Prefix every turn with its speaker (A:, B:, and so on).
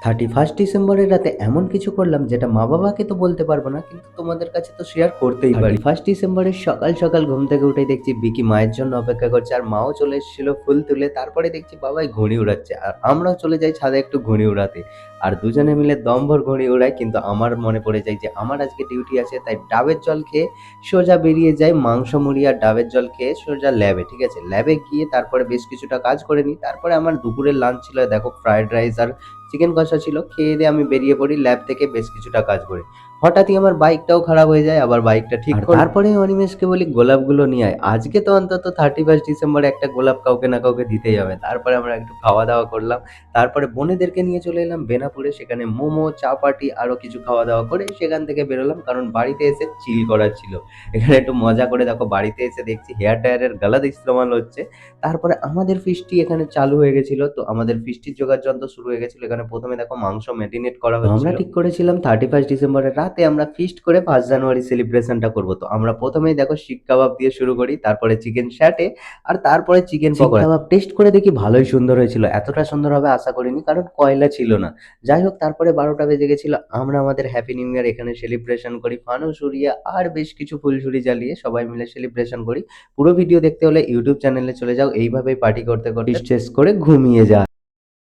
A: 31 ডিসেম্বরের রাতে এমন কিছু করলাম যেটা মা-বাবাকে তো বলতে পারবো না, কিন্তু তোমাদের কাছে তো শেয়ার করতেই পারি। 31 ডিসেম্বরের সকাল, সকাল ঘুম থেকে উঠেই দেখছি বিকি মায়ের জন্য অপেক্ষা করছে আর মাও চলে এসেছিল ফুল তুলে। তারপরে দেখছি বাবাই ঘুড়ি উড়াচ্ছে আর আমরাও চলে যাই ছাদে একটু ঘুড়ি উড়াতে। আর দুজনে মিলে দমভর ঘুড়ি উড়াই, কিন্তু আমার মনে পড়ে যায় যে আমার আজকে ডিউটি আছে, তাই ডাবের জল খেয়ে সোজা বেরিয়ে যাই মাংস মুড়ি আর ডাবের জল খেয়ে সোজা ল্যাবে। ঠিক আছে? ল্যাবে গিয়ে তারপরে বেশ কিছুটা কাজ করে নিই। তারপরে আমার দুপুরের লাঞ্চ ছিল দেখো ফ্রাইড রাইস আর চিকেন কষা ছিল। খেয়ে দিয়ে আমি বেরিয়ে পড়ি ল্যাব থেকে বেশ কিছুটা কাজ করে। হঠাৎই আমার বাইকটাও খারাপ হয়ে যায়, আবার বাইকটা ঠিক আর তারপরে অনিমেষকে বলি গোলাপগুলো নিয়ে আয়। আজকে তো অন্তত 31 ডিসেম্বরে একটা গোলাপ কাউকে না কাউকে দিতেই হবে। তারপরে আমরা একটু খাওয়া-দাওয়া করলাম। তারপরে বোনেদেরকে নিয়ে চলে এলাম বেনাপুরে। সেখানে মোমো, চা-পাটি আরো কিছু খাওয়া-দাওয়া করে সেখান থেকে বেরোলাম, কারণ বাড়িতে এসে চিল করার ছিল। এখানে একটু মজা করে দেখো বাড়িতে এসে দেখছি হেয়ার ড্রায়ারের গালাদ ইস্তেমাল হচ্ছে। তারপরে আমাদের ফিস্টি এখানে চালু হয়ে গেছিল। তো আমাদের ফিস্টির জোগাড়যন্ত্র শুরু হয়ে গেছিল। এখানে ১ম এ দেখো মাংস মেরিনেট করা হচ্ছিল। আমরা ঠিক করেছিলাম 31 ডিসেম্বরের রাতে আমরা ফিস্ট করে 1 জানুয়ারি সেলিব্রেশনটা করব। তো আমরা ১ম এই দেখো শিক কাবাব দিয়ে শুরু করি, তারপরে চিকেন স্যাটে আর তারপরে চিকেন পকোড়া। শিক কাবাব টেস্ট করে দেখি ভালোই সুন্দর হয়েছিল। এতটা সুন্দর হবে আশা করিনি, কারণ কয়লা ছিল না। যাই হোক তারপরে ১২টা বেজে গেছিল। আমরা আমাদের হ্যাপি নিউ ইয়ার এখানে সেলিব্রেশন করি। ফানুস উড়িয়ে আর বেশ কিছু ফুলঝুরি জ্বালিয়ে সবাই মিলে সেলিব্রেশন করি। পুরো ভিডিও দেখতে হলে ইউটিউব চ্যানেলে চলে যাও। এইভাবেই পার্টি করতে, করতে ফিস্ট শেষ করে ঘুমিয়ে যা।